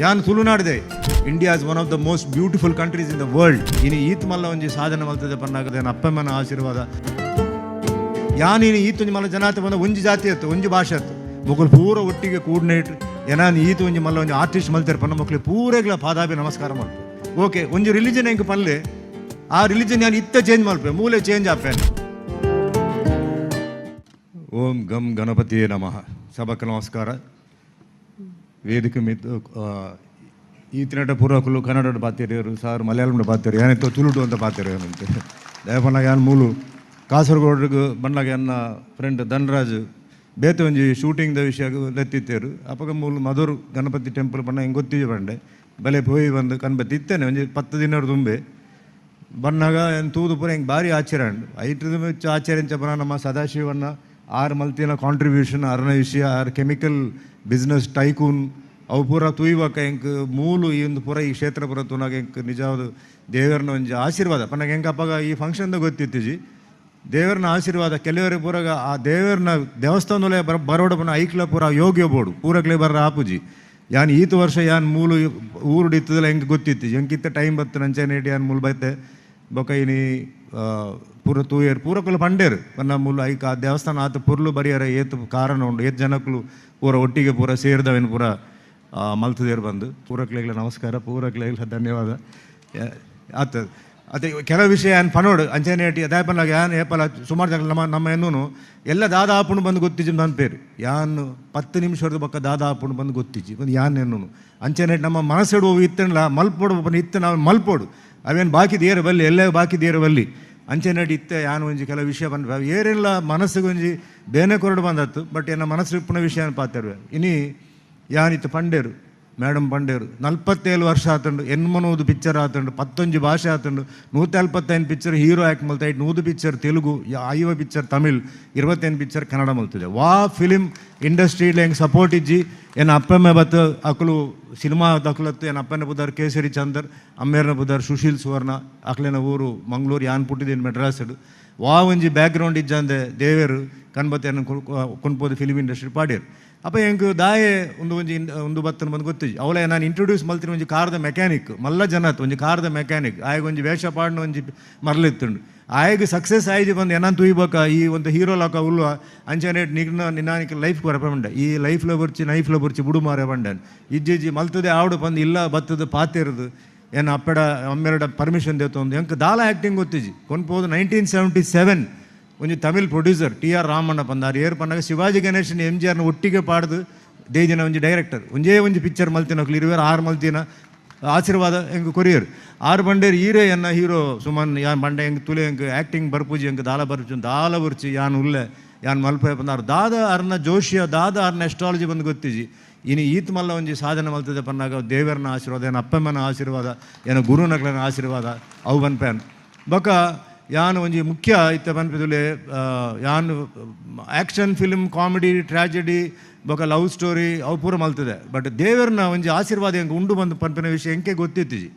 ಯಾನ್ ತುಳುನಾಡಿದೆ India is one of the most beautiful countries in the world. ಇನ್ನು ಈತ್ ಮಲ್ಲ ಒಂಜಿ ಸಾಧನೆ ಮಲ್ತದೆ ಪನ್ನಾಗದೆ ಅಪ್ಪಮ್ಮನ ಆಶೀರ್ವಾದ. ಯಾನ್ ಇನ್ನು ಈತ್ ಮಲ್ಲ ಜನಾತ ಬಂದ ಒಂಜಿ ಜಾತಿ ಅತ್ತು ಒಂಜಿ ಭಾಷೆ ಅತ್ತು ಮಕ್ಕಳು ಪೂರ ಒಟ್ಟಿಗೆ ಕೋರ್ಡಿನೇಟ್ ಏನಾನ್ ಈತ ಒಂಜಿ ಮಲ್ಲ ಒಂಜಿ ಆರ್ಟಿಸ್ಟ್ ಮಲ್ತಾರೆ ಪನ್ನ ಮಕ್ಕಳು ಪೂರೆಗ್ಲ ಪಾದಾಬಿ ನಮಸ್ಕಾರ ಮಲ್ಪೆ. ಓಕೆ ಒಂಜಿ ರಿಲಿಜನ್ ಹೆಂಗೆ ಪಲ್ಲೆ ಆ ರಿಲಿಜನ್ ನಾನು ಇತ್ತ ಚೇಂಜ್ ಮಲ್ಪೆ ಮೂಲೆ ಚೇಂಜ್ ಆಪೇನೆ. ಓಂ ಗಂ ಗಣಪತಿಯೇ ನಮಃ. ಸಭಕ್ಕೆ ನಮಸ್ಕಾರ. ವೇದಿಕೆ ಮಿತ್ತು ಈತಿನಟ ಪೂರ್ವಕಲು ಕನ್ನಡ ಪಾತಿರಿಯರು ಸಾರ್ ಮಲಯಾಳಂ ಪಾತಿರು ಏನಿತ್ತು ತುಳುಟು ಅಂತ ಪಾತಿರು ಏನಂತೆ ದಯಪನ್ನಾಗ ಯಾನ್ ಮೂಲು ಕಾಸರಗೋಡ್ರಿಗೆ ಬಂದಾಗ ನನ್ನ ಫ್ರೆಂಡ್ ಧನರಾಜ್ ಬೇತೆ ಒಂಜಿ ಶೂಟಿಂಗ್ದ ವಿಷಯ ಲೆತ್ತಿತ್ತೇರು ಅಪ್ಪಗ ಮೂಲು ಮಧುರ್ ಗಣಪತಿ ಟೆಂಪಲ್ ಬಣ್ಣ ಹೆಂಗೆ ಗೊತ್ತಿದ್ದೆ ಬಂಡೆ ಬಲೆ ಪೋಯಿ ಬಂದು ಕನ್ಬತ್ತಿ ಇತ್ತೇನೆ ಒಂಜಿ 10 ದಿನ ತುಂಬೆ ಬನ್ನಾಗ ಏನು ತೂದು ಪೂರ ಹೆಂಗೆ ಭಾರಿ ಆಶ್ಚರ್ಯ ಐಟ್ರದ ಮೆಚ್ಚ ಆಶ್ಚರ್ಯ ಬರ ನಮ್ಮ ಸದಾಶಿವಣ್ಣ ಆರು ಮಲ್ತಿನ ಕಾಂಟ್ರಿಬ್ಯೂಷನ್ ಅರ್ನ ವಿಷಯ ಆರು ಕೆಮಿಕಲ್ ಬಿಸ್ನೆಸ್ ಟೈಕೂನ್ ಅವು ಪೂರ ತುಯ್ಯಕ ಹೆಂಗೆ ಮೂಲು ಈ ಒಂದು ಪೂರ ಈ ಕ್ಷೇತ್ರ ಪೂರ ತುನಾಗ ಹೆಂಗೆ ನಿಜವಾದ ದೇವರನ್ನ ಒಂಜಿ ಆಶೀರ್ವಾದ ಪನ್ನಾಗ ಹೆಂಗೆ ಅಪ್ಪಾಗ ಈ ಫಂಕ್ಷನ್ದಾಗ ಗೊತ್ತಿತ್ತೀಜಿ ದೇವರನ್ನ ಆಶೀರ್ವಾದ ಕೆಲವರಿಗೆ ಪೂರಾಗ ಆ ದೇವರನ್ನ ದೇವಸ್ಥಾನದಲ್ಲೇ ಬರೋಡ ಪುನಃ ಐಕ್ಲ ಪೂರ ಯೋಗ್ಯ ಬೋಡು ಪೂರಕ್ಲೆ ಬರ್ರ ಆಪುಜಿ ಯಾನ್ ಈತ ವರ್ಷ ಯಾನ್ ಮೂಲು ಊರು ಇತ್ತದಲ್ಲ ಹೆಂಗೆ ಗೊತ್ತಿತ್ತು ಹೆಂಗಿತ್ತ ಟೈಮ್ ಬತ್ತು ನಂಚೆ ನೇಟಿ ಯಾನ್ ಮೂಲು ಬೈತೆ ಬೊಕೈನಿ ಪೂರ ತೂಯರು ಪೂರಕಲು ಪಂಡೇರು ಪನ್ನ ಮೂಲು ಐಕ ಆ ದೇವಸ್ಥಾನ ಆತ ಪುರ್ಲು ಬರಿಯಾರ ಏತು ಕಾರಣ ಉಂಡು ಏತ್ ಜನಕ್ಕಲು ಪೂರ ಒಟ್ಟಿಗೆ ಪೂರ ಸೇರಿದವೇನು ಪೂರ ಮಲ್ತದೇರು ಬಂದು ಪೂರಕ್ಲೆಗ್ಲ ನಮಸ್ಕಾರ ಪೂರಕ್ಲೆಗ್ಲ ಧನ್ಯವಾದ ಆತ ಅದೇ ಕೆಲವು ವಿಷಯ ಏನು ಪನೋಡು ಅಂಚೆನೇಟಿ ಅದೇ ಪನ್ನಾಗ ಯಾನ್ ಏಪಲ ಸುಮಾರು ಜನ ನಮ್ಮ ಎನ್ನೂ ಎಲ್ಲ ದಾದ ಆಪುಂಡು ಬಂದು ಗೊತ್ತಿಜ್ಜಿ ನನ್ನ ಪೇರು ಯಾನ್ 10 ನಿಮಿಷದ ಪಕ್ಕ ದಾದ ಆಪುಂಡು ಬಂದು ಗೊತ್ತಿಜ್ಜಿ ಒಂದು ಯಾನ್ ಎನ್ನೂ ಅಂಚೆನೇಟಿ ನಮ್ಮ ಮನಸ್ಸಿಡುವ ಇತ್ತನಲ್ಲ ಮಲ್ಪೋಡು ಇತ್ತು ನಾವು ಮಲ್ಪೋಡು ಅವೇನು ಬಾಕಿ ದೇರು ಬಲ್ಲಿ ಎಲ್ಲ ಬಾಕಿ ದೇರು ಬಲ್ಲಿ ಅಂಚೆನೇಟಿ ಇತ್ತೆ ಯಾನು ಒಂಜಿ ಕೆಲವು ವಿಷಯ ಬಂದ ಏರೆಲ್ಲ ಮನಸ್ಸಿಗೆ ಒಂಜಿ ಬೇನೆ ಕೊರಡು ಬಂದತ್ತು ಬಟ್ ಏನ ಮನಸ್ಸಿಗೆ ಪುನಃ ವಿಷಯ ಪಾತಿರು ಇನಿ ಯಾನಿತ್ತು ಪಂಡೇರು ಮೇಡಮ್ ಪಂಡೇರು 47 ವರ್ಷ ಆತಂಡು ಎನ್ಮನೋದು ಪಿಕ್ಚರ್ ಆತಂಡು 11 ಭಾಷೆ ಆತಂಡು 145 ಪಿಕ್ಚರ್ ಹೀರೋ ಆ್ಯಕ್ಟ್ ಮಲ್ತಾಯ್ತು 100 picture Telugu 5 picture Tamil 25 picture Kannada ಮಲ್ತಿದೆ ವಾ ಫಿಲಿಮ್ ಇಂಡಸ್ಟ್ರಿಲಿ ಹೆಂಗೆ ಸಪೋರ್ಟ್ ಇಜ್ಜಿ ಏನು ಅಪ್ಪಮ್ಮೆ ಬತ್ತು ಅಕ್ಕಲು ಸಿನಿಮಾ ದಕ್ಲತ್ತು ಏನು ಅಪ್ಪನ ಬುದಾರ್ ಕೇಸರಿ ಚಂದರ್ ಅಮ್ಮೇರ್ನ ಬುದಾರ್ ಸುಶೀಲ್ ಸುವರ್ಣ ಅಕ್ಲೇನ ಊರು ಮಂಗಳೂರು ಯಾನ್ ಪುಟ್ಟಿದ್ದೀನಿ ಮೆಡ್ರಾಸಡು ವಾ ಒಂಜಿ ಬ್ಯಾಕ್ಗ್ರೌಂಡ್ ಇಜ್ಜಂದೆ ದೇವೇರು ಕನ್ಬತ್ತೇನು ಕೊನ್ಪೋದು ಫಿಲಿಮ್ ಇಂಡಸ್ಟ್ರಿ ಪಾಡ್ಯರು ಅಪ್ಪ ಹೆಂಗೆ ದಾಯೆ ಒಂದು ಬತ್ತನ ಬಂದು ಗೊತ್ತಿಜ್ಜಿ ಅವಳೆ ನಾನು ಇಂಟ್ರೊಡ್ಯೂಸ್ ಮಲ್ತೀನಿ ಒಂಜಿ ಕಾರದ ಮೆಕ್ಯಾನಿಕ್ ಮಲ್ಲ ಜನತ್ ಒಂಜಿ ಕಾರದ ಮೆಕ್ಯಾನಿಕ್ ಆಯ್ಗೆ ಒಂಜಿ ವೇಷ ಪಾಡ್ನ ಒಂಜಿ ಮರಲಿತ್ತುಂಡು ಆಯ್ಗೆ ಸಕ್ಸಸ್ ಆಯ್ಜಿ ಬಂದು ಏನಾನ್ ತುಯ್ಬೇಕ ಈ ಒಂದು ಹೀರೋ ಲಾಕ ಉಲ್ವ ಅಂಚನೇಟ್ ನಿನ್ನಾನಿಕ ಲೈಫ್ ಬರಪಂಡೆ ಈ ಲೈಫ್లో ಬರ್ಚಿ ನೈಫ್లో ಬರ್ಚಿ ಬುಡು ಮಾರೆ ಬಂಡನ್ ಇಜ್ಜಿಜ್ಜಿ ಮಲ್ತದೆ ಆವಡು ಬಂದು ಇಲ್ಲ ಬತ್ತದ ಪಾತಿರದು ಏನು ಅಪ್ಪಡ ಅಮ್ಮೆರಡ ಪರ್ಮಿಷನ್ ದೇತೊಂದು ಹೆಂಗೆ ದಾಲ ಆ್ಯಕ್ಟಿಂಗ್ ಗೊತ್ತಿಜ್ಜಿ ಕೊನ್ಪೋದು 1977 ಒಂಜಿ ತಮಿಳ್ ಪ್ರೊಡ್ಯೂಸರ್ TR ರಾಮಣ್ಣ ಪಂದಾರು ಏರ್ ಪನ್ನಾಗ ಶಿವಾಜಿ ಗಣೇಶನ್ MGR ಒಟ್ಟಿಗೆ ಪಾಡ್ದು ದೇಜನ ಒಂಜಿ ಡೈರೆಕ್ಟರ್ ಒಂಜಿ ಪಿಕ್ಚರ್ ಮಲ್ತಿನ 26 ಮಲ್ತಿನ ಆಶೀರ್ವಾದ ಹೆಂಗೆ ಕೊರಿಯರ್ 6 ಬಂಡೇರು ಹೀರೋ ಎನ್ನ ಹೀರೋ ಸುಮನ್ ಯಾನ್ ಬಂಡೆ ಹೆಂಗೆ ತುಲೆ ಹೆಂಗೆ ಆ್ಯಕ್ಟಿಂಗ್ ಬರ್ಪೂಜಿ ಹೆಂಗೆ ದಾಲ ಬರ್ಚಿ ಯಾನ್ ಉಲ್ಲೆ ಯಾನ್ ಮಲ್ಪೆ ಪಂದಾರು ದಾದ ಅರ್ನ ಜೋಶಿಯ ದಾದ ಅರ್ನ ಎಸ್ಟ್ರಾಲಜಿ ಬಂದು ಗೊತ್ತಿಜ್ಜಿ ಇನ್ನು ಈತ್ ಮಲ್ಲ ಒಂಜಿ ಸಾಧನೆ ಮಲ್ತದೆ ಪನ್ನಾಗ ದೇವರನ ಆಶೀರ್ವಾದ ಏನು ಅಪ್ಪಮ್ಮನ ಆಶೀರ್ವಾದ ಏನು ಗುರುನಗ್ಲನ ಆಶೀರ್ವಾದ ಅವು ಬನ್ಪೇನ್ ಬೊಕ ಯಾನು ಒಂಜಿ ಮುಖ್ಯ ಇತ್ತ ಬನ್ಪಿದುಲೆ ಯಾನು ಆ್ಯಕ್ಷನ್ ಫಿಲ್ಮ್ ಕಾಮಿಡಿ ಟ್ರ್ಯಾಜಿಡಿ ಬೊಕ ಲವ್ ಸ್ಟೋರಿ ಅವು ಪೂರ ಮಲ್ತದೆ ಬಟ್ ದೇವರನ್ನ ಒಂಜಿ ಆಶೀರ್ವಾದ ಹೆಂಗೆ ಉಂಡು ಬಂದು ಪನ್ಪಿನ ವಿಷಯ ಹೆಂಗೆ ಗೊತ್ತಿತ್ತಿಜಿ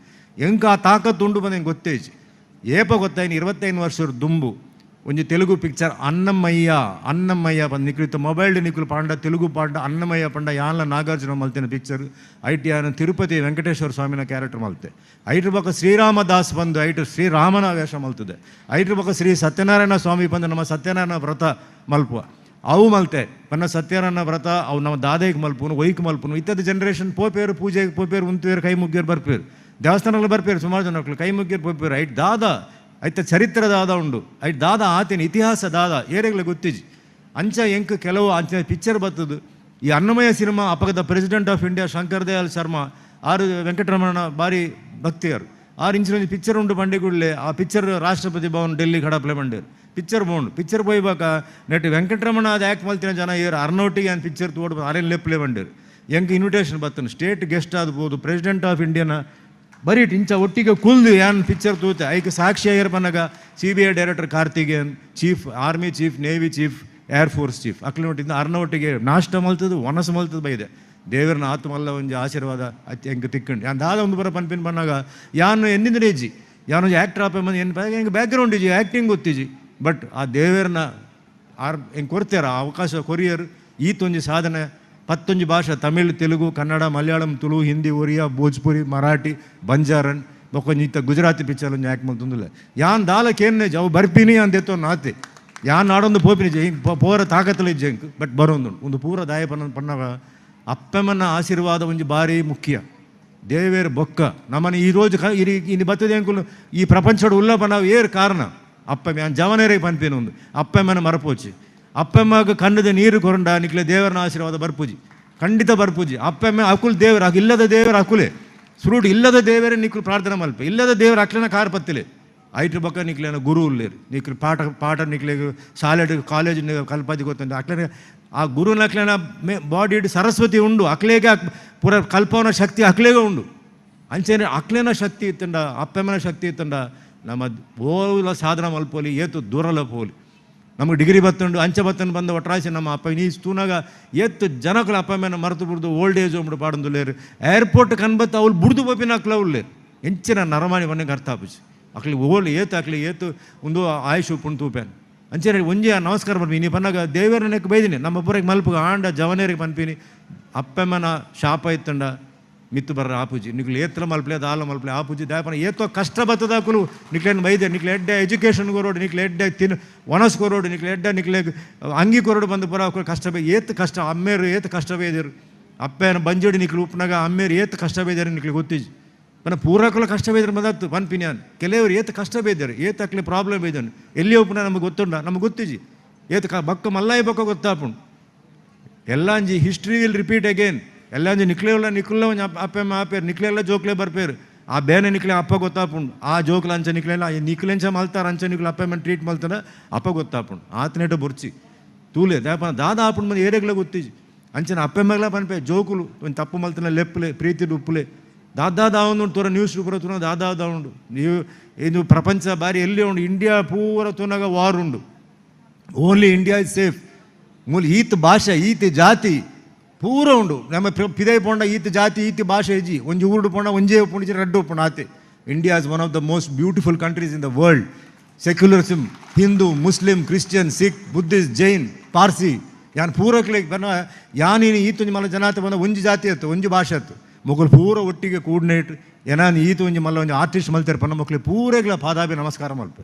ಹೆಂಗೆ ಆ ತಾಕತ್ತು ಉಂಡು ಬಂದು ಹೆಂಗೆ ಗೊತ್ತೇಜಿ ಏಪ ಗೊತ್ತಾಯ್ನು 25 ವರ್ಷದ ದುಂಬು ಒಂಜಿ ತೆಲುಗು ಪಿಕ್ಚರ್ ಅನ್ನಮಯ್ಯ ಬಂದು ನಿಕ್ಲಿತ್ತು ಮೊಬೈಲ್ ನಿಕ್ಲು ಪಾಂಡ ತೆಲುಗು ಪಾಂಡ ಅನ್ನಮಯ್ಯ ಪಂಡ ಯಾನ್ಲ ನಾಗಾರ್ಜುನ ಮಲ್ತಿನ ಪಿಕ್ಚರ್ ಐಟಿ ಯಾನು ತಿರುಪತಿ ವೆಂಕಟೇಶ್ವರ ಸ್ವಾಮಿನ ಕ್ಯಾರೆಕ್ಟರ್ ಮಲ್ತೆ ಐಟ್ರ ಬೊಕ ಶ್ರೀರಾಮದಾಸ್ ಬಂದು ಐಟು ಶ್ರೀರಾಮನ ವೇಷ ಮಲ್ತದೆ ಐಟ್ರ ಬೊಕ ಶ್ರೀ ಸತ್ಯನಾರಾಯಣ ಸ್ವಾಮಿ ಬಂದು ನಮ್ಮ ಸತ್ಯನಾರಾಯಣ ವ್ರತ ಮಲ್ಪುವ ಅವು ಮಲ್ತೆ ಪನ್ನ ಸತ್ಯನಾರಾಯಣ ವ್ರತ ಅವು ನಮ್ಮ ದಾದೈಗೆ ಮಲ್ಪುನು ಒಯ್ಕ್ ಮಲ್ಪುನು ಇತ್ತದ ಜನರೇಷನ್ ಪೋಪೇರು ಪೂಜೆಗೆ ಪೋಪೇರು ಉಂತುವೇರು ಕೈ ಮುಗ್ಗೇರು ಬರ್ಪೇರು ದೇವಸ್ಥಾನಗಳು ಬರ್ಪೇರು ಸುಮಾರು ಜನಕ್ಕಳು ಕೈ ಮುಗ್ಗೇರು ಪೋಪೇರು ಐಟ್ ದಾದ ಐತ ಚರಿತ್ರ ದಾದ ಉಂಡು ಐಟ್ ದಾದ ಆತೇನು ಇತಿಹಾಸ ದಾದ ಏರೆಗ್ಲ ಗೊತ್ತಿಜಿ ಅಂಚ ಎಂಕ್ ಕೆಲವು ಅಂಚ ಪಿಕ್ಚರ್ ಬರ್ತದು ಈ ಅನ್ನಮಯ್ಯ ಸಿನಿಮಾ ಅಪಗದ president of India Shankar Dayal Sharma ಆರು ವೆಂಕಟರಮಣ ಬಾರಿ ಭಕ್ತಿಯರು 6 ಇಂಚಿನ ಪಿಕ್ಚರ್ ಉಂಡು ಬಂಡೆಗುಳ್ಳೆ ಆ ಪಿಕ್ಚರ್ ರಾಷ್ಟ್ರಪತಿ ಭವನ್ ಡೆಲ್ಲಿ ಕಡಪ್ಲೆ ಬಂಡೇರು ಪಿಕ್ಚರ್ ಬೋಂಡು ಪಿಕ್ಚರ್ ಪೋಯ್ಬಾಕ ನೆಟ್ ವೆಂಕಟರಮಣ ಅದು ಆ್ಯಕ್ಟ್ ಮಲ್ತಿನ ಜನ ಏರು ಅರ್ನೋಟಿಗೆ ಏನು ಪಿಕ್ಚರ್ ತೋಡ್ ಅರೇನು ಲೆಪ್ಲೆ ಬಂಡೇರು ಹೆಂಗೆ ಇನ್ವಿಟೇಷನ್ ಬರ್ತನು ಸ್ಟೇಟ್ ಗೆಸ್ಟ್ ಆಗ್ಬೋದು ಪ್ರೆಸಿಡೆಂಟ್ ಆಫ್ ಇಂಡಿಯಾನ ಬರೀ ಇಂಚ ಒಟ್ಟಿಗೆ ಕುಲ್ದು ಯಾನ್ ಪಿಕ್ಚರ್ ತೂತೆ ಐಕೆ ಸಾಕ್ಷಿ ಆಗಿರ್ ಬನ್ನಾಗ CBI director Karthikeyan chief army chief navy chief air force chief ಅಕ್ಲ ಒಟ್ಟಿಂದ ಅರ್ನೊಟ್ಟಿಗೆ ನಾಷ್ಟ ಮಲ್ತದು ಒನಸು ಮಲ್ತದು ಬೈದೆ ದೇವರನ್ನ ಆತ್ಮಲ್ಲ ಒಂಜಿ ಆಶೀರ್ವಾದ ಅತಿ ಹೆಂಗೆ ತಿಕ್ಕೊಂಡು ಯಾನ್ ದಾದ ಒಂದು ಬರ ಪನ್ಪಿನ ಬನ್ನಾಗ ಯಾನು ಎನ್ನಿಂದ ಇಜ್ಜಿ ಯಾನು ಆ್ಯಕ್ಟರ್ ಆಪೆ ಮಂದಿ ಏನು ಹೆಂಗೆ ಬ್ಯಾಕ್ಗ್ರೌಂಡ್ ಇಜ್ಜಿ ಆ್ಯಕ್ಟಿಂಗ್ ಗೊತ್ತಿಜ್ಜಿ ಬಟ್ ಆ ದೇವರನ್ನ ಹೆಂಗೆ ಕೊಡ್ತಾರ ಅವಕಾಶ ಕೊರಿಯರ್ ಈತೊಂಜಿ ಸಾಧನೆ 11 ಭಾಷೆ, ತಮಿಳ್, ತೆಲುಗು, ಕನ್ನಡ, ಮಲಯಾಳಂ, ತುಳು, ಹಿಂದಿ, ಒರಿಯಾ, ಭೋಜ್ಪುರಿ, ಮರಾಠಿ, ಬಂಜಾರನ್ ಬೊಕ್ಕ ಗುಜರಾತಿ ಪಿಕ್ಚರ್ ಒಂದು ಯಾಕೆ ಮಲ್ತೊಂದಿಲ್ಲ ಯಾನ್ ದಾಲಕ್ಕೇನೆ ಅವು ಬರ್ಪಿನಿ ಅಂದೆತ್ತೋ ನಾತೆ ಯಾನ್ ನಾಡೊಂದು ಪೋಪಿನಿ ಜೈ ಪೋರ ತಾಕತ್ತಲ ಜಂಕ್ ಬಟ್ ಒಂದು ಪೂರ ದಾಯ ಪನ್ನವ ಅಪ್ಪಮ್ಮನ ಆಶೀರ್ವಾದ ಒಂಜಿ ಭಾರಿ ಮುಖ್ಯ. ದೇವೇರು ಬೊಕ್ಕ ನಮ್ಮನ್ನು ಈ ರೋಜು ಇನ್ನು ಬರ್ತದೆ ಅಂಕುಲು ಈ ಪ್ರಪಂಚದ ಉಲ್ಲಪ ನಾವು ಏರು ಕಾರಣ ಅಪ್ಪಮ್ಮ ಯಾನ್ ಜವನೇರಿಗೆ ಪನ್ಪೇನು ಒಂದು ಅಪ್ಪಮ್ಮನ ಮರಪೋಚಿ ಅಪ್ಪಮ್ಮಗ ಕಣ್ಣದ ನೀರು ಕೊರಂಡ ನಿಕ್ಲೆ ದೇವರನ ಆಶೀರ್ವಾದ ಬರ್ಪೂಜಿ ಖಂಡಿತ ಬರ್ಪೂಜಿ. ಅಪ್ಪಮ್ಮ ಅಕುಲ್ ದೇವರು ಇಲ್ಲದ ದೇವರು ಅಕುಲೆ ಸುರುಡು ಇಲ್ಲದ ದೇವರೇ ನಿಕ್ಲು ಪ್ರಾರ್ಥನೆ ಮಲ್ಪೆ ಇಲ್ಲದ ದೇವರು ಅಕ್ಲನ ಕಾರ್ ಪತ್ತಿಲೆ ಐಟ್ರ ಬಕ್ಕ ನಿಕ್ಲೇನ ಗುರು ಉಲ್ಲೇರು ನಿಕ್ಲು ಪಾಠ ನಿಕ್ಲೆ ಶಾಲೆ ಕಾಲೇಜ್ ಕಲ್ಪಾದಿ ಗೊತ್ತಂದು ಅಕ್ಲನೆ ಆ ಗುರುನ ಅಕ್ಲೇನ ಬಾಡಿ ಸರಸ್ವತಿ ಉಂಡು ಅಕ್ಲೇಗೆ ಪೂರ ಕಲ್ಪವನ ಶಕ್ತಿ ಅಕ್ಲೇಗೆ ಉಂಡು ಅಂಚೆನೆ ಅಕ್ಲೇನ ಶಕ್ತಿ ಇತ್ತಂಡ ಅಪ್ಪಮ್ಮನ ಶಕ್ತಿ ಇತ್ತಂಡ ನಮ್ಮ ಓಲ ಸಾಧನ ಮಲ್ಪೋಲಿ ಏತು ದೂರಲ ಪೋಲಿ ನಮಗೆ ಡಿಗ್ರಿ ಬತ್ತುಂಡು ಅಂಚೆ ಬತ್ತನ್ನು ಬಂದ ಒಟ್ರಾಸಿ ನಮ್ಮ ಅಪ್ಪ ನೀ ತೂನಾಗ ಏತ್ತು ಜನಗಳು ಅಪ್ಪಮ್ಮನ ಮರೆತು ಬಿಡ್ದು ಓಲ್ಡ್ ಏಜ್ ಹೋಗ್ಬಿಟ್ಟು ಪಾಡಂದುಲ್ಲೇರು ಏರ್ಪೋರ್ಟ್ ಕನ್ಬತ್ತು ಅವ್ಳು ಬುಡ್ದು ಬಪ್ಪಿನ ಅಕ್ಲ ಉಳ್ಳೇರು ಎಂಚಿನ ನರಮಾಣಿ ಮನೆಗೆ ಅರ್ಥ ಆಪಿಸಿ ಅಕ್ಲಿ ಓಲ್ ಏತು ಒಂದು ಆಯುಷ್ ಉಪ್ಪುಂಡು ತೂಪೇನು ಅಂಚೆ ಒಂಜಿ ನಮಸ್ಕಾರ ಬರ್ತೀನಿ ನೀ ಪನ್ನಾಗ ದೇವರನಕ್ಕೆ ಬೈದಿನಿ ನಮ್ಮ ಒಬ್ಬರಿಗೆ ಮಲ್ಪಗ ಆಂಡ ಜವನೇರಿಗೆ ಪನ್ಪೀನಿ ಅಪ್ಪಮ್ಮನ ಶಾಪ ಇತ್ತಂಡ ಮಿತ್ತು ಬರ್ರ ಆಪೂಜಿ ನಿಕ್ಲು ಏತ್ರ ಮಲ್ಪಲೆ ದಾಲ ಮಲ್ಪಲೆ ಆಪೂಜಿ ದಾಯಪನ ಏತೋ ಕಷ್ಟ ಬತ್ತದಾಕಲು ನಿಕ್ಲೇನು ಬೈದೆ ನಿಕ್ಲೆ ಎಡ್ಡೆ ಎಜುಕೇಷನ್ ಕೊರೋಡು ನಿಕ್ಲೆ ಎಡ್ಡೆ ಒಣಸ್ ಕೊರೋಡು ನಿಕ್ಲೆ ಎಡ್ಡೆ ನಿಕ್ಲೆ ಅಂಗಿ ಕೊರೋಡು ಬಂದು ಬರೋ ಕಷ್ಟ ಬೈ ಏತ್ ಕಷ್ಟ ಅಮ್ಮೇರು ಏತ್ ಕಷ್ಟ ಬೈದರು ಅಪ್ಪೇನ ಬಂಜೋಡಿ ನಿಕ್ಲು ಉಪ್ನಾಗ ಅಮ್ಮೇರು ಏತ್ ಕಷ್ಟ ಬೈದಾರೆ ನಿಕ್ಲೆ ಗೊತ್ತಿಜಿ ಮನ ಪೂರಕಲ ಕಷ್ಟ ಬೈದ್ರೆ ಬಂದತ್ತು ಪನ್ಪಿನ್ಯಾನ್ ಕೆಲವರು ಏತ್ ಕಷ್ಟ ಬೈದಾರೆ ಏತ್ ಅಕ್ಲೆ ಪ್ರಾಬ್ಲಮ್ ಬೈದನು ಎಲ್ಲಿ ಉಪ್ಪನ ನಮಗೆ ಗೊತ್ತುಂಡ ನಮಗೆ ಗೊತ್ತಿಜಿ ಏತ್ ಬಕ್ಕ ಮಲ್ಲಾಯಿ ಬಕ್ಕ ಗೊತ್ತಾಪುಂಡು ಎಲ್ಲಂಜಿ ಹಿಸ್ಟ್ರಿ ವಿಲ್ ರಿಪೀಟ್ ಅಗೇನ್ ಎಲ್ಲಂಜಿ ನಿಕ್ಲೆ ಒಂಜಿ ಅಪ್ಪಮ್ಮ ಆಪೇರು ನಿಕ್ಲೆಲ್ಲ ಜೋಕ್ಲೆ ಬರ್ಪೇರು ಆ ಬೇನೆ ನಿಕ್ಲೆ ಅಪ್ಪ ಗೊತ್ತಾಪುಂಡು ಆ ಜೋಕ್ಲ ಅಂಚ ನಿಕ್ಲೆಲ್ಲ ನಿಕ್ಲೆಂಚ ಮಲ್ತಾರ ಅಂಚ ನಿಕ್ಲೆ ಅಪ್ಪಮ್ಮನ ಟ್ರೀಟ್ ಮಲ್ತಾರ ಅಪ್ಪ ಗೊತ್ತಾಪುಂಡು ಆತನೇಟ ಬುರ್ಚಿ ತೂಲೆ ದಾಪನ ದಾದ ಆಪುಂಡು ಮಂದಿ ಏರೆಗ್ಲ ಗೊತ್ತಿಜಿ ಅಂಚನ ಅಪ್ಪಮ್ಮಗ್ಲ ಪನ್ಪೆ ಜೋಕುಲು ಒಂದು ತಪ್ಪು ಮಲ್ತನ ಲೆಪ್ಪಲೆ ಪ್ರೀತಿಡು ಉಪ್ಪುಲೆ ದಾದ ಉಂಡು ತೋರ ನ್ಯೂಸ್ ಪೂರ ತುನ ದಾದ ಉಂಡು ನೀವು ಇದು ಪ್ರಪಂಚ ಬಾರಿ ಎಲ್ಲಿ ಉಂಡು ಇಂಡಿಯಾ ಪೂರ ತುನಾಗ ವಾರ್ ಉಂಡು ಓನ್ಲಿ ಇಂಡಿಯಾ ಇಸ್ ಸೇಫ್ ಮೂಲ ಈತ್ ಭಾಷೆ ಈತ್ ಜಾತಿ ಪೂರ ಉಂಡು ನಮ್ಮ ಪಿದೈ ಪೋಂಡ ಈತ್ ಜಾತಿ ಈತ್ ಭಾಷೆ ಇಜ್ಜಿ ಒಂಜಿ ಊರುಡು ಪೋಂಡ ಒಂಜೇ ಉಪ್ಪುಂಡು ರಡ್ಡು ಉಪ್ಪುಂಡು ಆತೆ India is one of the most beautiful countries in the world. Secularism Hindu Muslim Christian Sikh Buddhist Jain Parsi ಯಾನ್ ಪೂರಕ್ಲೆ ಬನ್ನ ಯಾನೀನು ಈತೊಂಜಿ ಮಲ್ಲ ಜನಾತ ಬಂದ ಒಂಜಿ ಜಾತಿ ಅತ್ತು ಒಂಜಿ ಭಾಷೆ ಅತ್ತು ಮಕ್ಕಳು ಪೂರ ಒಟ್ಟಿಗೆ ಕೂಡ್ನೇಟ್ ಏನಾನು ಈತ ಒಂಜಿ ಮಲ್ಲ ಒಂಜಿ ಆರ್ಟಿಸ್ಟ್ ಮಲ್ತಾರೆ ಪನ್ನ ಮಕ್ಕಳು ಪೂರೆಗ್ಲ ಪಾದಾಬಿ ನಮಸ್ಕಾರ ಮಲ್ಪೆ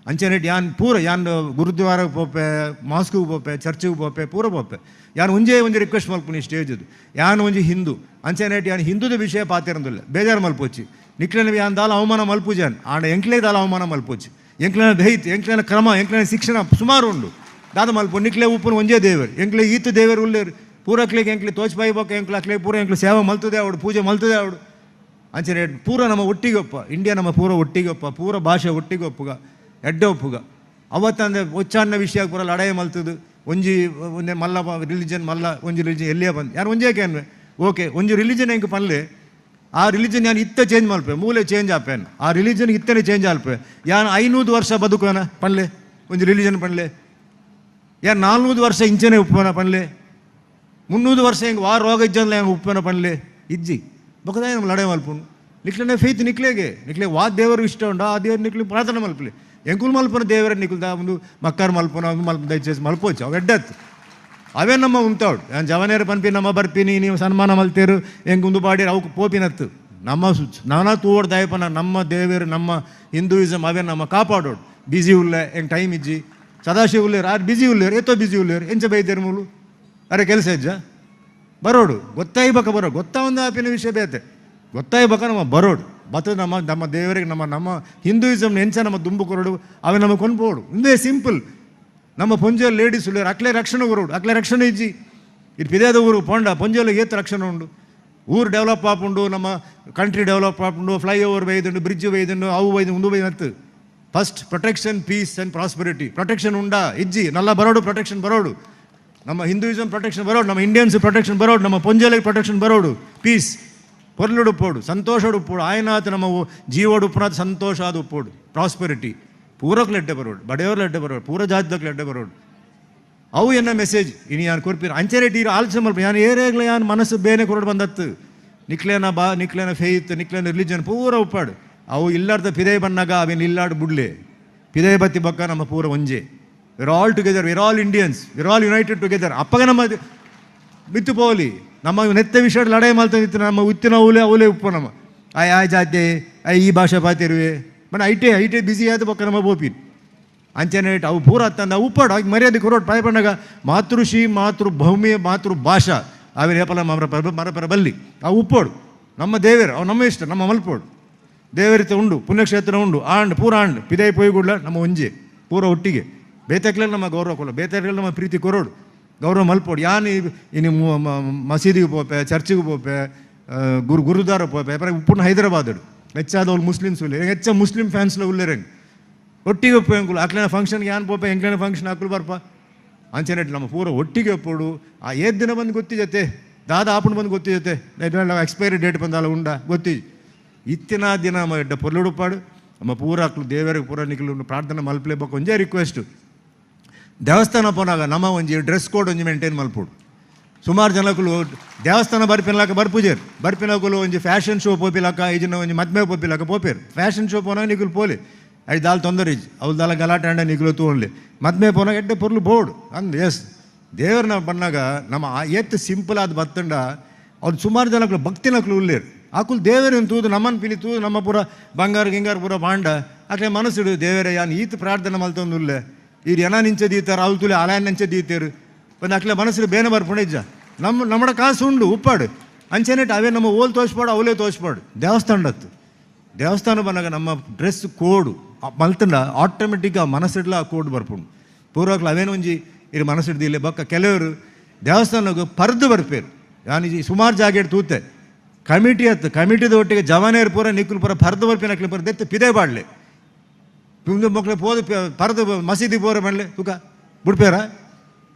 ಅಂಚೆನೆಟ್ ಯಾನ್ ಪೂರ ಯಾನ್ ಗುರುದ್ವಾರಕ್ಕೆ ಪೋಪೆ ಮಾಸ್ಕಿಗೆ ಪೋಪೆ ಚರ್ಚಿಗೆ ಪೋಪೆ ಪೂರ ಪೋಪೆ ಯಾನ್ ಒಂಜಿ ರಿಕ್ವೆಸ್ಟ್ ಮಲ್ಪುನಿ ಸ್ಟೇಜದು ಯಾನ್ ಒಂಜಿ ಹಿಂದೂ ಅಂಚೆನೆಟ್ ಯಾನ್ ಹಿಂದೂದ ವಿಷಯ ಪಾತಿರಂದಿಲ್ಲ ಬೇಜಾರು ಮಲ್ಪೋಚಿ ನಿಕ್ಲೆನ ಯಾನ್ ದಾಲ ಅವಮಾನ ಮಲ್ಪೂಜಾನ್ ಆಂಡ ಎಂಕ್ಲೇ ದಾಲ ಅವಮಾನ ಮಲ್ಪೋಚಿ ಎಂಕ್ಲೆನ ದೈತ್ ಎಂಕ್ಲೆನ ಕ್ರಮ ಎಂಕ್ಲೆನ ಶಿಕ್ಷಣ ಸುಮಾರು ಉಂಡು ದಾದ ಮಲ್ಪು ನಿಕ್ಲೆ ಉಪ್ಪುನ ಒಂಜೇ ದೇವರು ಎಂಕ್ಲೆ ಈತ ದೇವರು ಉಳ್ಳೇರು ಪೂರಕ್ಲಿಗೆ ಎಂಕ್ಲೆ ತೋಚ್ಪಾಯಿ ಬೊಕ್ಕ ಎಂಕ್ಲೆ ಅಕ್ಲೆ ಪೂರ ಎಂಕ್ಲೆ ಸೇವೆ ಮಲ್ತದೆ ಅವಡು ಪೂಜೆ ಮಲ್ತದೆ ಅವಡು ಅಂಚನೆ ಪೂರ ನಮ್ಮ ಒಟ್ಟಿಗೊಪ್ಪ ಇಂಡಿಯಾ ನಮ್ಮ ಪೂರ ಒಟ್ಟಿಗೊಪ್ಪ ಪೂರ ಭಾಷೆ ಒಟ್ಟಿಗೊಪ್ಪುಗ ಎಡ್ಡೆ ಒಪ್ಪುಗ ಅವತ್ತಂದ್ರೆ ಒಚ್ಚಾನ್ನ ವಿಷಯ ಪೂರ ಲಡಾಯಿ ಮಲ್ತದು ಒಂಜಿ ಒಂದೇ ಮಲ್ಲ ರಿಲಿಜನ್ ಮಲ್ಲ ಒಂಜಿ ರಿಲಿಜನ್ ಎಲ್ಲಿಯೇ ಬಂದು ಯಾರು ಒಂಜೇ ಕೇನ್ವೆ ಓಕೆ ಒಂಜಿ ರಿಲಿಜನ್ ಹೆಂಗೆ ಪನ್ಲೆ ಆ ರಿಲಿಜನ್ ಯಾನು ಇತ್ತ ಚೇಂಜ್ ಮಲ್ಪೆ ಮೂಲೆ ಚೇಂಜ್ ಆಪೇನು ಆ ರಿಲಿಜನ್ ಇತ್ತನೇ ಚೇಂಜ್ ಆಲ್ಪೆ ಯಾನು 500 ವರ್ಷ ಬದುಕೋನ ಪನ್ಲೆ ಒಂಜಿ ರಿಲಿಜನ್ ಪನ್ಲೆ ಯಾರು 400 ವರ್ಷ ಇಂಚನೆ ಉಪ್ಪನ ಪನ್ಲೆ 300 ವರ್ಷ ಹೆಂಗೆ ವಾರ ರೋಗ ಇಜ್ಜಲ್ಲ ಹೆಂಗೆ ಉಪ್ಪನ ಪನ್ಲೆ ಇಜ್ಜಿ ಬೊಕ್ಕದ ನಮ್ಮ ಲಡೆ ಮಲ್ಪುನು ನಿಕ್ಲೆನೆ ಫೇತ್ ನಿಕ್ಲೆ ವಾ ದೇವರು ಇಷ್ಟ ಉಂಡ ಆ ದೇವ್ರು ನಿಕ್ಲಿ ಪ್ರಾರ್ಥನೆ ಮಲ್ಪಲೆ ಎಂಕುಲ್ ಮಲ್ಪನ ದೇವರ ನಿಕ್ಲ್ದ ಒಂದು ಮಕ್ಕಾರ್ ಮಲ್ಪನ ಮಲ್ಪ ದಯచేసి ಮಲ್ಪೋಚು ಅವು ಎಡ್ಡತ್ತು ಅವೇ ನಮ್ಮ ಉಂತಾವ್ಡು ನಾನು ಜವನೇರು ಪನ್ಪಿ ನಮ್ಮ ಬರ್ತೀನಿ ನೀವು ಸನ್ಮಾನ ಮಲ್ತೇರು ಹೆಂಗೆ ಒಂದು ಬಾಡಿ ಅವಕ್ಕೆ ಪೋಪಿನತ್ತು ನಮ್ಮ ನಾನಾ ತೂವಡ್ ದಾಯಪನ ನಮ್ಮ ದೇವರು ನಮ್ಮ ಹಿಂದೂಯಿಸಮ್ ಅವೇ ನಮ್ಮ ಕಾಪಾಡೋಡು ಬಿಜಿ ಉಲ್ಲೆ ಹೆಂಗೆ ಟೈಮ್ ಇಜ್ಜಿ ಸದಾಶಿವ ಉಲ್ಲೇರು ಆರು ಬಿಜಿ ಉಲ್ಲೇರು ಎತ್ತೋ ಬಿಜಿ ಉಲ್ಲೇರು ಎಂಚ ಬೈದೇರು ಮೂಲು ಅರೆ ಕೆಲಸ ಇಜ್ಜ ಬರೋಡು ಗೊತ್ತಾಯಿ ಬಕ ಬರೋ ಗೊತ್ತಾ ಒಂದು ಆಪಿನ ವಿಷಯ ಬೇತೆ ಗೊತ್ತಾಯಿ ಬಕ ನಮ್ಮ ಬರೋಡು ಬತ್ತ ನಮ್ಮ ದೇವರಿಗೆ ನಮ್ಮ ಹಿಂದೂಯಿಸಮ್ ಎಂಚ ನಮ್ಮ ದುಂಬು ಕೊರಡು ಅವೇ ನಮಗೆ ಕೊಂಡ್ಬೋಡು ಇಂದೇ ಸಿಂಪಲ್ ನಮ್ಮ ಪೊಂಜಲ್ ಲೇಡೀಸ್ ಉಳ್ಳೇರು ಅಕ್ಲೆ ರಕ್ಷಣೆ ಕೊರೋಡು ಅಕ್ಲೆ ರಕ್ಷಣೆ ಇಜ್ಜಿ ಇದು ಪಿದೇದ ಊರು ಪೋಂಡ ಪೊಂಜಲ್ ಏತ್ ರಕ್ಷಣೆ ಉಂಡು ಊರು ಡೆವಲಪ್ ಆಪುಂಡು ನಮ್ಮ ಕಂಟ್ರಿ ಡೆವಲಪ್ ಆಪುಂಡು ಫ್ಲೈಓವರ್ ವೈದುಂಡು ಬ್ರಿಡ್ಜ್ ವೈದುಂಡು ಅವು ವೈದು ಮುಂದು ವೈದತ್ತು first protection peace and prosperity protection ಉಂಡಾ ಇಜ್ಜಿ ನಲ್ಲ ಬರೋಡು ಪ್ರೊಟೆಕ್ಷನ್ ಬರೋಡು ನಮ್ಮ ಹಿಂದೂಯಿಸಮ್ ಪ್ರೊಟೆಕ್ಷನ್ ಬರೋಡು ನಮ್ಮ ಇಂಡಿಯನ್ಸ್ ಪ್ರೊಟೆಕ್ಷನ್ ಬರೋಡು ನಮ್ಮ ಪೊಂಜಲಿಗೆ ಪ್ರೊಟೆಕ್ಷನ್ ಬರೋಡು ಪೀಸ್ ಪೊರ್ಲುಡು ಉಪ್ಪೋಡು ಸಂತೋಷಡು ಉಪ್ಪೋಡು ಆಯ್ನಾತ್ ನಮ್ಮ ಜೀವಡು ಉಪ್ಪುನಾತ್ ಸಂತೋಷ ಅದು ಉಪ್ಪೋಡು ಪ್ರಾಸ್ಪರಿಟಿ ಪೂರಕ್ಲೆ ಎಡ್ಡೆ ಬರೋಡು ಬಡೆಯವ್ರಲ್ಲ ಎಡ್ಡೆ ಬರೋಡು ಪೂರ ಜಾತಿದಕ್ಲೆ ಎಡ್ಡೆ ಬರೋಡು ಅವು ಎನ್ನ ಮೆಸೇಜ್ ಇನ್ನು ಯಾನು ಕೊರ್ಪಿರ ಅಂಚೆರೇಟ್ ಇರು ಆಲೋಚನೆ ಮಲ್ಪ ಯಾನು ಏರೇಗ್ಲ ಯಾನು ಮನಸ್ಸು ಬೇನೆ ಕೊರಡು ಬಂದತ್ತು ನಿಕ್ಲೇನ ಫೇತ್ ನಿಕ್ಲೇನ ರಿಲಿಜನ್ ಪೂರ ಉಪ್ಪಾಡು ಅವು ಇಲ್ಲಾರ್ದ ಪಿದೈ ಬನ್ನಾಗ ಅವೇನು ಇಲ್ಲಾಡು ಬುಡ್ಲೆ ಪಿದೈ ಬತ್ತಿ ಬಕ್ಕ ನಮ್ಮ ಪೂರ ಒಂಜೆ we're all together we're all Indians we're all united together ಅಪ್ಪಗ ನಮ್ಮ ಮಿತ್ತು ಪೋಲಿ ನಮ್ಮ ನೆತ್ತ ವಿಷಯ ಲಡಾಯಿ ಮಾಡ್ತಾ ನಮ್ಮ ಉತ್ತಿನ ಅವಲೇ ಉಪ್ಪು ನಮ್ಮ ಆ ಜಾತಿ ಈ ಭಾಷೆ ಪಾತಿರುವೆ ಮನೆ ಐಟೇ ಬಿಸಿ ಆಯ್ತು ಪಕ್ಕ ನಮ್ಮ ಬೋಪಿನ್ ಅಂಚನೆ ಅವು ಪೂರ ತಂದ ಉಪ್ಪಾಡು ಆಗಿ ಮರ್ಯಾದೆ ಕೊರೋಡು ಪಾಯ ಪಂಡಾಗ ಮಾತೃಶ್ರೀ ಮಾತೃಭೂಮಿ ಮಾತೃಭಾಷಾ ಅವೆ ಏಪಲ ಮರಪರ ಬಲ್ಲಿ ಆ ಉಪ್ಪೋಡು ನಮ್ಮ ದೇವರು ಅವು ನಮ್ಮ ಇಷ್ಟ ನಮ್ಮ ಮಲ್ಪೋಡು ದೇವರಿತ ಉಂಡು ಪುಣ್ಯಕ್ಷೇತ್ರ ಉಂಡು ಪೂರ ಆಂಡ್ ಪಿದೈ ಪೋಯ್ಗುಡ್ಲ ನಮ್ಮ ಒಂಜೆ ಪೂರ ಒಟ್ಟಿಗೆ ಬೇತಕ್ಲೆಲ್ಲ ನಮ್ಮ ಗೌರವ ಕೊಲ್ಲ ಬೇತಕ್ಲೆಲ್ಲ ನಮ್ಮ ಪ್ರೀತಿ ಕೊರೋಡು ಗೌರವ ಮಲ್ಪೋಡು ಯಾನು ಇನ್ನು ಮಸೀದಿಗೆ ಪೋಪೆ ಚರ್ಚಿಗೆ ಪೋಪೆ ಗುರುದ್ವಾರ ಪೋಪೆ ಉಪ್ಪುನ ಹೈದರಾಬಾದಡು ಹೆಚ್ಚಾದವ್ರು ಮುಸ್ಲಿಮ್ಸ್ ಉಳ್ಳೇ ಹೆಚ್ಚ ಮುಸ್ಲಿಂ ಫ್ಯಾನ್ಸ್ಲ ಉಳ್ಳೇರಂಗೆ ಒಟ್ಟಿಗೆ ಒಪ್ಪಂಗುಲು ಅಕ್ಲೇನ ಫಂಕ್ಷನ್ಗೆ ಯಾನ್ ಪೋಪೆ ಎಂಕ್ಲೇನ ಫಂಕ್ಷನ್ ಹಾಕಲು ಬರ್ಪ ಅಂಚೆನೆಟ್ ನಮ್ಮ ಪೂರ ಒಟ್ಟಿಗೆ ಒಪ್ಪೋಡು ಆ ಏದ್ ದಿನ ಬಂದು ಗೊತ್ತಿಜತೆ ದಾದ ಆಪಣ ಬಂದು ಗೊತ್ತಿಜತೆ ಎಕ್ಸ್ಪೈರಿ ಡೇಟ್ ಬಂದಾಲ ಉಂಡ ಗೊತ್ತಿ ಇತ್ತಿನ ದಿನ ನಮ್ಮ ಎಡ್ಡ ಪೊರ್ಲುಡುಪಾಡು ನಮ್ಮ ಪೂರ ಹಾಕ್ಲು ದೇವರಿಗೆ ಪೂರ ನಿಕ್ಲು ಪ್ರಾರ್ಥನೆ ಮಲ್ಪಲೇಬೇಕು ಒಂಜೇ ರಿಕ್ವೆಸ್ಟು ದೇವಸ್ಥಾನ ಪೋನಾಗ ನಮ್ಮ ಒಂಜಿ ಡ್ರೆಸ್ ಕೋಡ್ ಒಂಜಿ ಮೇಂಟೈನ್ ಮಲ್ಪೋಡು ಸುಮಾರು ಜನಕ್ಕೂ ದೇವಸ್ಥಾನ ಬರ್ಪಿನಲಾಕ ಬರ್ಪುಜೇರು ಬರ್ಪಿನಕುಲು ಒಂಜಿ ಫ್ಯಾಷನ್ ಶೋ ಪೋಪಿಲಾಕ ಈಜಿನ ಒಂಜಿ ಮದ್ಮೆ ಪೋಪಿಲಾಕ ಪೋಪೇರು ಫ್ಯಾಷನ್ ಶೋ ಪೋನಾಗ ನಿಕುಲು ಪೋಲಿ ಐದು ದಾಲ್ ತೊಂದರೆ ಅವ್ರು ದಾಲ ಗಲಾಟೆ ಅಂಡ ನಿಗ್ಲು ತೋಳ್ಲಿ ಮದ್ಮೆ ಪೋನಾಗ ಎಡ್ಡೆ ಪೊರ್ಲು ಬೋರ್ಡು ಅಂದ್ ಎಸ್ ದೇವ್ರನ್ನ ಬಂದಾಗ ನಮ್ಮ ಎತ್ತು ಸಿಂಪಲ್ ಆದ ಬತ್ತಂಡ ಅವ್ರು ಸುಮಾರು ಜನಕ್ಕಳು ಭಕ್ತಿನಕ್ಲು ಉಳ್ಳೇರು ಆಕುಲ್ ದೇವರನ್ನು ತೂದು ನಮ್ಮನ್ನು ಪಿಲಿ ತೂದು ನಮ್ಮ ಪೂರ ಬಂಗಾರ ಗಿಂಗಾರ ಪೂರ ಬಾಂಡ ಅಟ್ಲೆ ಮನಸ್ಸಿಡು ದೇವರೇ ಯಾನು ಈತ ಪ್ರಾರ್ಥನೆ ಮಲ್ತೊಂದು ಉಲ್ಲೆ ಇದು ಎನ ನಿಂಚೆ ದೀತಾರೆ ಅವ್ಲು ತುಲಿ ಅಲಾಯನ್ ನಿಂಚೆ ದೀತೇರು ಒಂದು ಅಕ್ಲೆ ಮನಸ್ಸಿಡು ಬೇನೆ ಬರ್ಪಣಿಜ್ಜ ನಮ್ಮ ಕಾಸು ಉಂಡು ಉಪ್ಪಾಡು ಅಂಚೆನೆಟ್ ಅವೇ ನಮ್ಮ ಓಲ್ ತೋರಿಸ್ಪಾಡು ಅವಲೇ ತೋರಿಸ್ಪಾಡು ದೇವಸ್ಥಾನದ್ದು ದೇವಸ್ಥಾನ ಬಂದಾಗ ನಮ್ಮ ಡ್ರೆಸ್ ಕೋಡು ಮಲ್ತಂಡ ಆಟೋಮೆಟಿಕ್ ಆ ಮನಸ್ಸಿಡ್ಲ ಆ ಕೋಡ್ ಬರ್ಪುಂಡು ಪೂರ್ವಕ್ಲು ಅವೇನು ಒಂಜಿ ಇದು ಮನಸ್ಸಿಡ್ದಿಲ್ಲ ಬೊಕ್ಕ ಕೆಲವರು ದೇವಸ್ಥಾನಕ್ಕೆ ಪರ್ದು ಬರ್ಪೇರು ನಾನು ಈ ಸುಮಾರು ಜಾಗ ತೂತೆ ಕಮಿಟಿದ ಒಟ್ಟಿಗೆ ಜವಾನೇರು ಪೂರ ನಿಕ್ಕಲು ಪೂರ ಪರ್ದು ಬರ್ಪಿನಕ್ಲಿ ಪೂರ ದೆತ್ತು ಪಿದೇ ಬಾಡ್ಲೆ ಮಕ್ಕಳು ಪೋದು ಪರ್ದು ಮಸೀದಿ ಪೂರ ಮಾಡಲೆ ತುಕ ಬಿಡ್ಪೇರ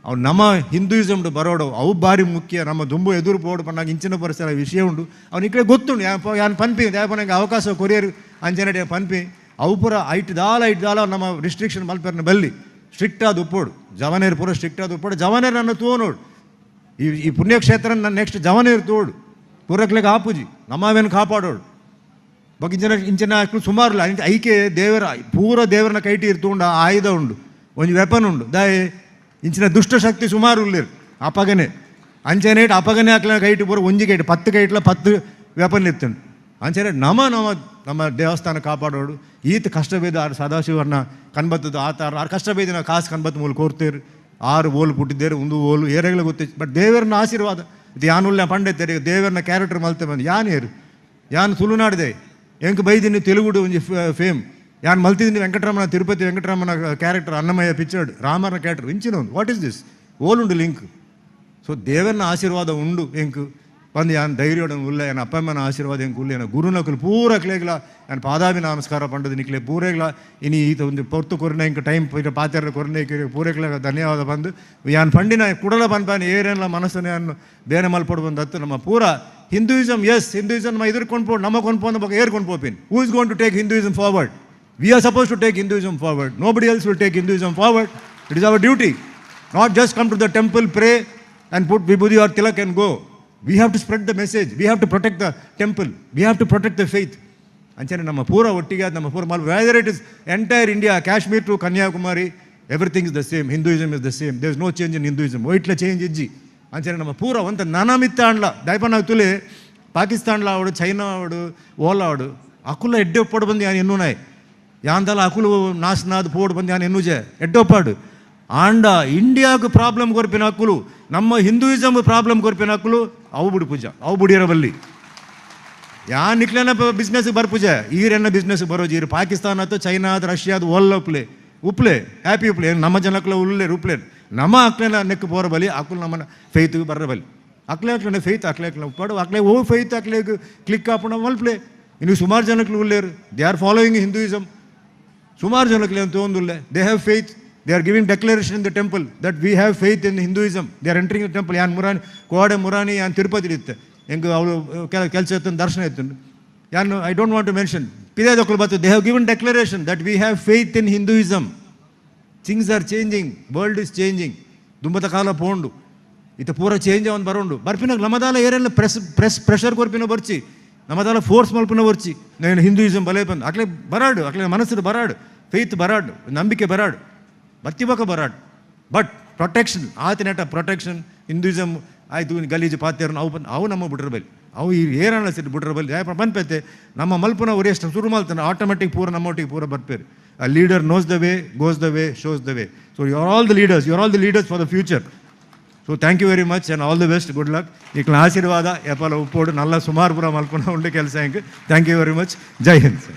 ಅವು ನಮ್ಮ ಹಿಂದೂಯಿಸಮ್ಡು ಬರೋಡು ಅವು ಭಾರಿ ಮುಖ್ಯ ನಮ್ಮ ದುಂಬು ಎದುರು ಪೋಡು ಪಂಡಾಗ ಇಂಚಿನ ಪರಿಸರ ವಿಷಯ ಉಂಡು ಅವ್ನು ಈ ಕಡೆ ಗೊತ್ತುಂಡು ಯಾನ್ ಪನ್ಪಿ ಯಾಪನಂಗೆ ಅವಕಾಶ ಕೊರಿಯರ್ ಅಂಚನಡೆ ಪನ್ಪಿ ಅವು ಪೂರ ಐಟ್ ದಾಲ ನಮ್ಮ ರಿಸ್ಟ್ರಿಕ್ಷನ್ ಮಲ್ಪೇರ್ನ ಬಲ್ಲಿ ಸ್ಟ್ರಿಕ್ಟ್ ಆದ ಉಪ್ಪೋಡು ಜವಾನೇರು ಪೂರ ಸ್ಟ್ರಿಕ್ಟ್ ಆದ ಉಪ್ಪೋಡು ಜವಾನೇರು ನನ್ನ ತೋನೋಡು ಈ ಪುಣ್ಯಕ್ಷೇತ್ರ ನನ್ನ ನೆಕ್ಸ್ಟ್ ಜವಾನೇರು ತೋಡು ಪೂರಕ್ಲೆಗೆ ಆಪುಜಿ ನಮ್ಮವೇನು ಕಾಪಾಡೋಡು ಬಗ್ಗೆ ಇಂಚಿನ ಸುಮಾರು ಐಕೆ ದೇವರ ಪೂರ ದೇವರನ್ನ ಕೈಟಿ ಇರ್ತುಂಡು ಆಯುಧ ಉಂಡು ಒಂದು ವೆಪನ್ ಉಂಡು ದಾಯೆ ಇಂಚಿನ ದುಷ್ಟಶಕ್ತಿ ಸುಮಾರು ಉಳ್ಳೇರು ಅಪಗನೆ ಅಂಚೆನೇಟ್ ಅಪಗನೆ ಹಾಕ್ಲ ಕೈಟಿ ಪೂರ ಒಂಜಿ ಕೈಟ್ 10 ಕೈಟ್ಲ 10 ವೆಪನ್ ಇರ್ತುಂಡು ಅಂಚೆನೇಟ್ ನಮ್ಮ ದೇವಸ್ಥಾನ ಕಾಪಾಡೋಡು ಈತ ಕಷ್ಟ ಬೇದ ಸದಾಶಿವರ್ನ ಕನ್ಬತ್ತದು ಆತ ಕಷ್ಟ ಬೇದಿನ ಕಾಸು ಕನ್ಬತ್ ಮೂಲ ಕೋರ್ತೇರು 6 ಓಲು ಪುಟ್ಟಿದ್ದೇರು ಒಂದು ಓಲು ಏರೆಗಳ ಗೊತ್ತಿತ್ತು ಬಟ್ ದೇವರನ್ನ ಆಶೀರ್ವಾದ ಇದು ಯಾನುಲ್ಲ ಪಂಡಿತೇರಿ ದೇವರನ್ನ ಕ್ಯಾರೆಕ್ಟರ್ ಮಲ್ತೆ ಬಂದು ಯಾನು ತುಳುನಾಡಿದೆ ಎಂಕ್ ಬೈದಿನಿ ತೆಲುಗುಡು ಒಂಜಿ ಫೇಮ್ ಯಾನು ಮಲ್ತಿದ್ದೀನಿ ವೆಂಕಟರಮಣ ತಿರುಪತಿ ವೆಂಕಟರಮಣ ಕ್ಯಾರೆಕ್ಟರ್ ಅನ್ನಮಯ್ಯ ಪಿಕ್ಚರ್ಡ್ ರಾಮನ ಕ್ಯಾರೆಕ್ಟರ್ ಇಂಚಿನ ಒಂದು ವಾಟ್ ಈಸ್ ದಿಸ್ ಓಲುಂಡು ಲಿಂಕ್ ಸೊ ದೇವರನ್ನ ಆಶೀರ್ವಾದ ಉಂಡು ಎಂಕ್ ಬಂದು ಯಾನು ಧೈರ್ಯೋಡ ಉಲ್ಲ ಏನ ಅಪ್ಪಮ್ಮನ ಆಶೀರ್ವಾದ ಎಂಕ್ ಉಲ್ಲ ಏನ ಗುರುನಕಲು ಪೂರ ಕ್ಲೇಗ್ಲ ನಾನು ಪಾದಾಭಿ ನಮಸ್ಕಾರ ಪಂಡದು ನಿಕ್ಲೆ ಪೂರೆಗ್ಲ ಇನಿ ಈತ ಒಂದು ಪೊರ್ತು ಕೊರನೆ ಇಂಕ ಟೈಮ್ ಪಾತ್ಯಾರ ಕೊರನೆ ಪೂರೆಗ್ಲ ಧನ್ಯವಾದ ಬಂದು ಯಾನು ಪಂಡಿನ ಕುಡಲ ಪನ್ಪಾನಿ ಏರೆಲ್ಲ ಮನಸ್ಸನ್ನು ಯಾನು ಬೇನೆ ಮಲ್ಪಡು ಬಂದತ್ತು ನಮ್ಮ ಪೂರ ಹಿಂದೂಯಿಸಮ್ ಹಿಂದೂಯಿಸಮ್ ನಮ್ಮ ಎದುರ್ಕೊಂಡು ನಮ್ಮ ಕೊಂಡ್ಪೋನ ಬಗ್ಗೆ ಏರ್ಕೊಂಡು ಪೋಪಿನ್ who is gone to take Hinduism forward we are supposed to take Hinduism forward. Nobody else will take Hinduism forward. It is our duty. Not just come to the temple, pray and put vibhuti or tilak and go. We have to spread the message. We have to protect the temple. We have to protect the faith. Anchane nama pura ottiga nama pura mal whether it is entire India, Kashmir to Kanyakumari, everything is the same. Hinduism is the same. There is no change in Hinduism. Oitla change ijji. Anchane nama pura vanta nanamitta anla daipana tule Pakistan la avadu China avadu all avadu akula edde oppodu bandi yani ennu nai ಯಾಂದಲ್ಲ ಅಕುಲು ನಾಶನಾದ ಪೋಡು ಬಂದು ಯಾನು ಎನ್ನುಜೆ ಎಡ್ಡೊಪ್ಪಾಡು and ಇಂಡಿಯಾకు problem ಕೊರ್ಪಿನ ಹಕ್ಕುಲು ನಮ್ಮ Hinduism problem ಕೊರ್ಪಿನ ಹಕ್ಕುಲು ಅವು ಬಿಡು ಪೂಜ ಅವು ಬಿಡಿಯರ ಬಲ್ಲಿ ಯಾನ್ ನಿಕ್ಲೇನ ಬಿಸ್ನೆಸ್ ಬರ್ಪೂಜ ಈರೆನ್ನ ಬಿಸ್ನೆಸ್ ಬರೋಜಿ ಇರು ಪಾಕಿಸ್ತಾನ ಅಥವಾ ಚೈನಾ ಅದು ರಷ್ಯಾ ಅದು ಓಲ್ಲ ಉಪ್ಲೆ ಹ್ಯಾಪಿ ಉಪ್ಲೆ ನಮ್ಮ ಜನಕ್ಕಳ ಉಳ್ಳೆ ಉಪ್ಲೆ ನಮ್ಮ ಅಕ್ಲೇನ ನೆಕ್ ಪೋರ ಬಲಿ ಅಕುಲು ನಮ್ಮನ್ನ ಫೇತ್ಗೆ ಬರ್ರ ಬಲಿ ಅಕ್ಲೆ ಫೇತ್ ಅಕ್ಲೆ ಉಪ್ಪಾಡು ಅಕ್ಲೆ ಓ ಫೇತ್ ಅಕ್ಲೆಗೆ ಕ್ಲಿಕ್ ಆಪಣ ಮಲ್ಪ್ಲೆ ಇನ್ನು ಸುಮಾರು ಜನಕ್ಕಳು ಉಳ್ಳೇರು ದೇ ಆರ್ ಫಾಲೋಯಿಂಗ್ ಹಿಂದೂಯಿಸಮ್ ಸುಮಾರು ಜನಕ್ಕೆ ಅಂತ ಒಂದಿಲ್ಲ they have faith they are giving declaration in the temple that we have faith in Hinduism they are entering the temple ಯಾನ್ ಮುರಾನಿ ಕೋಡೆ ಮುರಾನಿ ಯಾನ್ ತಿರುಪತಿ ಇರುತ್ತೆ ಹೆಂಗೆ ಅವಳು ಕೆಲಸ ಇತ್ತು ದರ್ಶನ ಇತ್ತು ಯಾನು I don't want to mention ಪಿದೇದೊಕ್ಕಲು ಬರ್ತದೆ they have given declaration that we have faith in Hinduism things are changing world is changing ದುಂಬದ ಕಾಲ ಪೋಂಡು ಇತ್ತ ಪೂರ ಚೇಂಜ್ ಅವನು ಬರೋಂಡು ಬರ್ಪಿನಾಗ ನಮ್ಮದಾಲ ಏರೆಲ್ಲ ಪ್ರೆಷರ್ ಕೊರ್ಪಿನ ಬರ್ಚಿ ನಮ್ಮದಾಲ ಫೋರ್ಸ್ ಮಲ್ಪಿನ ಬರ್ಚಿ ನಾನು ಹಿಂದೂಯಿಸಮ್ ಬಲೆ ಬಂದು ಅಕ್ಲೆ ಬರಾಡು ಅಕ್ಲೆ ಮನಸ್ಸು ಬರಾಡು ಫೇತ್ ಬರಾಡು ನಂಬಿಕೆ ಬರಾಡು ಬರ್ತಿಬಾಕ ಬರಾಡು ಬಟ್ ಪ್ರೊಟೆಕ್ಷನ್ ಆತನೆಟ ಪ್ರೊಟೆಕ್ಷನ್ ಹಿಂದೂಯಿಸಮ್ ಆಯಿತು ಗಲೀಜು ಪಾತ್ಯರು ಅವು ನಮ್ಮ ಬಿಟ್ರೆ ಬಲ್ಲಿ ಅವು ಈ ಏರಣ ಸಿಟ್ಟು ಬಿಟ್ರೆ ಬಲ್ಲಿ ಬಂದ್ಪೈತೆ ನಮ್ಮ ಮಲ್ಪನ ಅವ್ರು ಎಷ್ಟು ಶುರು ಮಾಡ್ತಾನೆ ಆಟೋಮೆಟಿಕ್ ಪೂರ ನಮ್ಮೊಟ್ಟಿಗೆ ಪೂರ ಬರ್ಪೇರಿ A leader knows the way, goes the way, shows the way. So you're all the leaders. You're all the leaders for the future. So thank you very much and all the best. Good luck. Ikla ಆಶೀರ್ವಾದ ಎಪ್ಪಲ ಉಪ್ಪೋಡು ನಲ್ಲ ಸುಮಾರು ಪುರ ಮಲ್ಪನ ಉಂಡೆ ಕೆಲಸ ಹೆಂಗೆ. Thank you very much. Jai Hind.